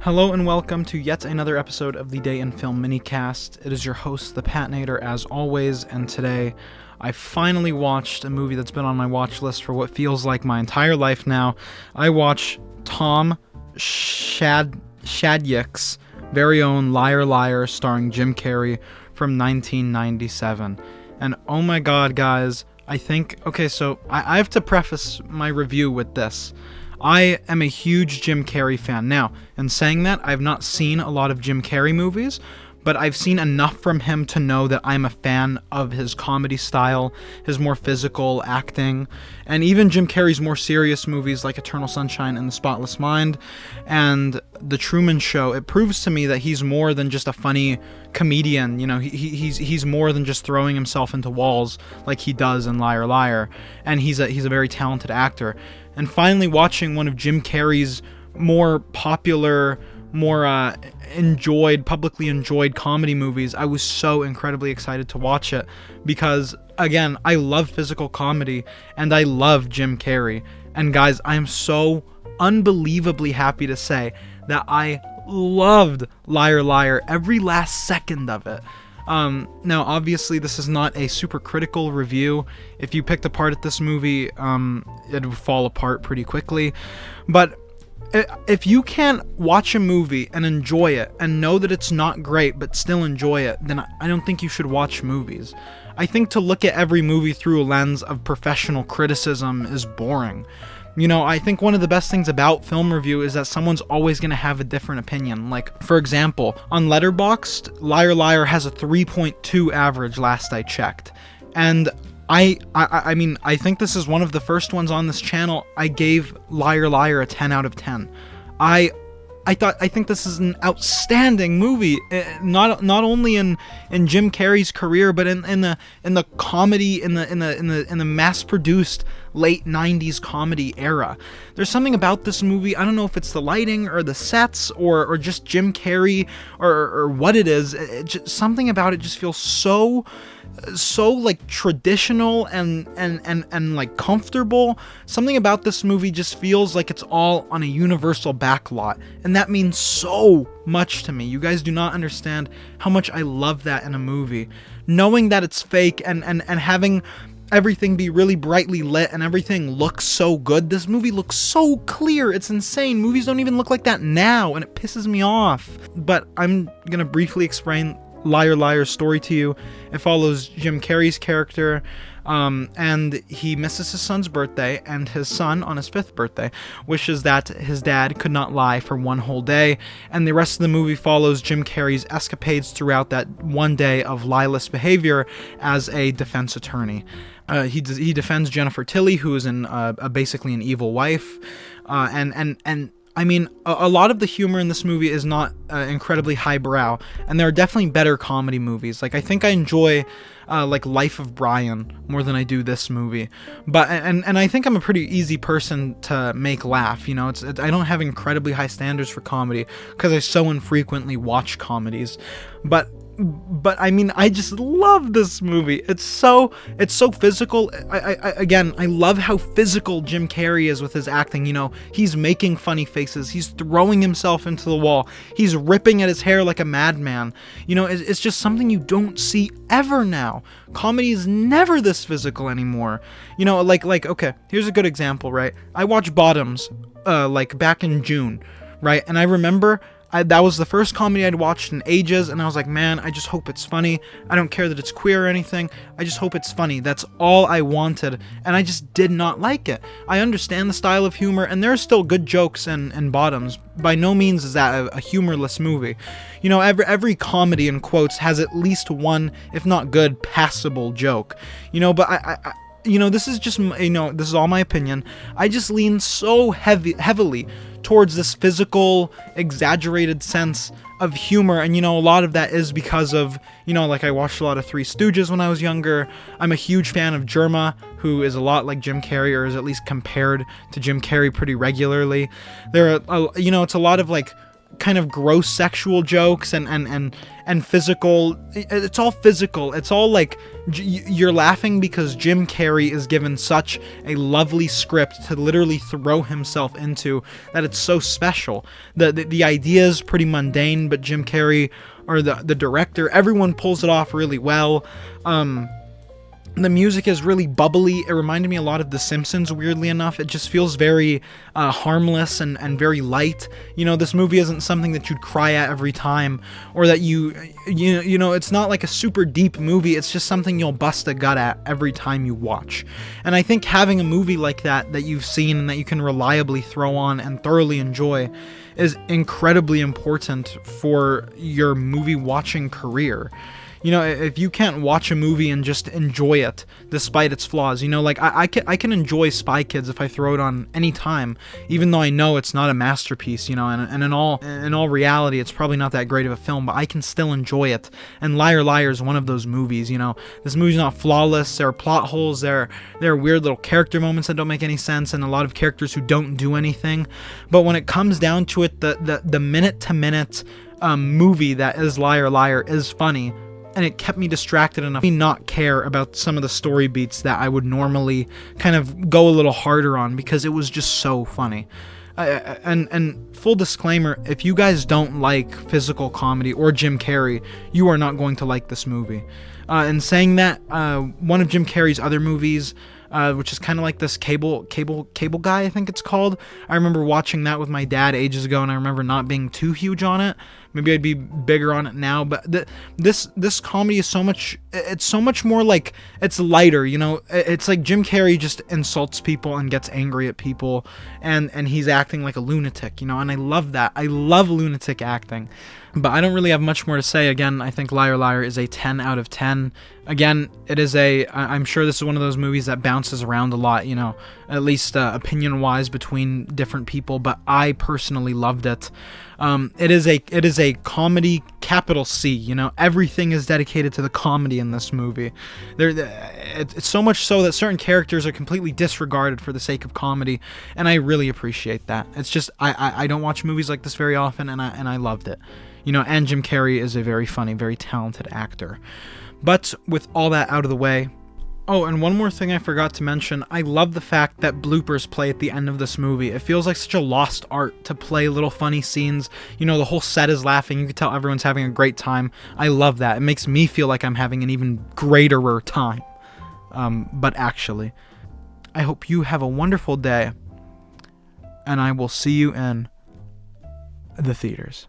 Hello and welcome to yet another episode of the Day in Film MiniCast. It is your host, the Patnator, as always, and today I finally watched a movie that's been on my watch list for what feels like my entire life now. I watched Tom Shadyack's very own Liar Liar starring Jim Carrey from 1997. And oh my god, guys, I have to preface my review with this. I am a huge Jim Carrey fan. Now, in saying that, I've not seen a lot of Jim Carrey movies, but I've seen enough from him to know that I'm a fan of his comedy style, his more physical acting, and even Jim Carrey's more serious movies like Eternal Sunshine and The Spotless Mind and The Truman Show. It proves to me that he's more than just a funny comedian. You know, he's more than just throwing himself into walls like he does in Liar Liar, and he's a very talented actor. And finally watching one of Jim Carrey's more popular, more publicly enjoyed comedy movies, I was so incredibly excited to watch it because, again, I love physical comedy and I love Jim Carrey. And guys, I am so unbelievably happy to say that I loved Liar Liar, every last second of it. Now, obviously, this is not a super critical review. If you picked apart at this movie, it would fall apart pretty quickly. But if you can't watch a movie and enjoy it and know that it's not great but still enjoy it, then I don't think you should watch movies. I think to look at every movie through a lens of professional criticism is boring. You know, I think one of the best things about film review is that someone's always going to have a different opinion. Like, for example, on Letterboxd, Liar Liar has a 3.2 average last I checked. And I mean, I think this is one of the first ones on this channel I gave Liar Liar a 10 out of 10. I think this is an outstanding movie, not only in Jim Carrey's career, but in the comedy, in the mass-produced late 90s comedy era. There's something about this movie, I don't know if it's the lighting or the sets or just Jim Carrey or what it is. Something about it just feels so like traditional and like comfortable. Something about this movie just feels like it's all on a Universal backlot, and that means so much to me. You guys do not understand how much I love that in a movie. Knowing that it's fake and having everything be really brightly lit and everything looks so good. This movie looks so clear. It's insane. Movies don't even look like that now, and it pisses me off. But I'm gonna briefly explain Liar Liar's story to you. It follows Jim Carrey's character, and he misses his son's birthday, and his son, on his 5th birthday, wishes that his dad could not lie for one whole day, and the rest of the movie follows Jim Carrey's escapades throughout that one day of lieless behavior as a defense attorney. He defends Jennifer Tilly, who is basically an evil wife, and I mean, a lot of the humor in this movie is not incredibly highbrow, and there are definitely better comedy movies. Like, I think I enjoy like Life of Brian more than I do this movie. But and I think I'm a pretty easy person to make laugh. You know, I don't have incredibly high standards for comedy because I so infrequently watch comedies. But I mean, I just love this movie. It's so physical. I love how physical Jim Carrey is with his acting. You know, he's making funny faces. He's throwing himself into the wall. He's ripping at his hair like a madman. You know, it's just something you don't see ever now. Comedy is never this physical anymore. You know, like okay, here's a good example, right? I watched Bottoms, like back in June, right? And I remember that was the first comedy I'd watched in ages, and I was like, man, I just hope it's funny. I don't care that it's queer or anything. I just hope it's funny. That's all I wanted, and I just did not like it. I understand the style of humor, and there are still good jokes in Bottoms. By no means is that a humorless movie. You know, every comedy, in quotes, has at least one, if not good, passable joke. You know, but I you know, this is just, you know, this is all my opinion. I just lean so heavily towards this physical, exaggerated sense of humor, and you know, a lot of that is because of, you know, like I watched a lot of Three Stooges when I was younger. I'm a huge fan of Jerma, who is a lot like Jim Carrey, or is at least compared to Jim Carrey pretty regularly. You know, it's a lot of like kind of gross sexual jokes and physical. It's all physical. It's all like you're laughing because Jim Carrey is given such a lovely script to literally throw himself into, that it's so special. The idea is pretty mundane, but Jim Carrey, or the director, everyone pulls it off really well. The music is really bubbly. It reminded me a lot of The Simpsons, weirdly enough. It just feels very harmless and very light. You know, this movie isn't something that you'd cry at every time, or that you know, it's not like a super deep movie. It's just something you'll bust a gut at every time you watch. And I think having a movie like that you've seen and that you can reliably throw on and thoroughly enjoy is incredibly important for your movie watching career. You know, if you can't watch a movie and just enjoy it despite its flaws, you know, like I can enjoy Spy Kids if I throw it on any time, even though I know it's not a masterpiece, you know, and in all reality, it's probably not that great of a film, but I can still enjoy it. And Liar Liar is one of those movies. You know, this movie's not flawless. There are plot holes. There are weird little character moments that don't make any sense, and a lot of characters who don't do anything. But when it comes down to it, the minute to minute movie that is Liar Liar is funny. And it kept me distracted enough to not care about some of the story beats that I would normally kind of go a little harder on, because it was just so funny. And full disclaimer, if you guys don't like physical comedy or Jim Carrey, you are not going to like this movie. And saying that, one of Jim Carrey's other movies, which is kind of like this cable guy, I think it's called. I remember watching that with my dad ages ago, and I remember not being too huge on it. Maybe I'd be bigger on it now, but this comedy is so much more like, it's lighter, you know. It's like Jim Carrey just insults people and gets angry at people, and he's acting like a lunatic, you know, and I love that. I love lunatic acting. But I don't really have much more to say. Again, I think Liar Liar is a 10 out of 10. Again, I'm sure this is one of those movies that bounces around a lot, you know, at least opinion-wise between different people, but I personally loved it. It is a comedy, capital C, you know. Everything is dedicated to the comedy in this movie. It's so much so that certain characters are completely disregarded for the sake of comedy, and I really appreciate that. It's just, I don't watch movies like this very often, and I loved it. You know, and Jim Carrey is a very funny, very talented actor. But with all that out of the way, oh, and one more thing I forgot to mention, I love the fact that bloopers play at the end of this movie. It feels like such a lost art to play little funny scenes. You know, the whole set is laughing. You can tell everyone's having a great time. I love that. It makes me feel like I'm having an even greater time. But actually, I hope you have a wonderful day, and I will see you in the theaters.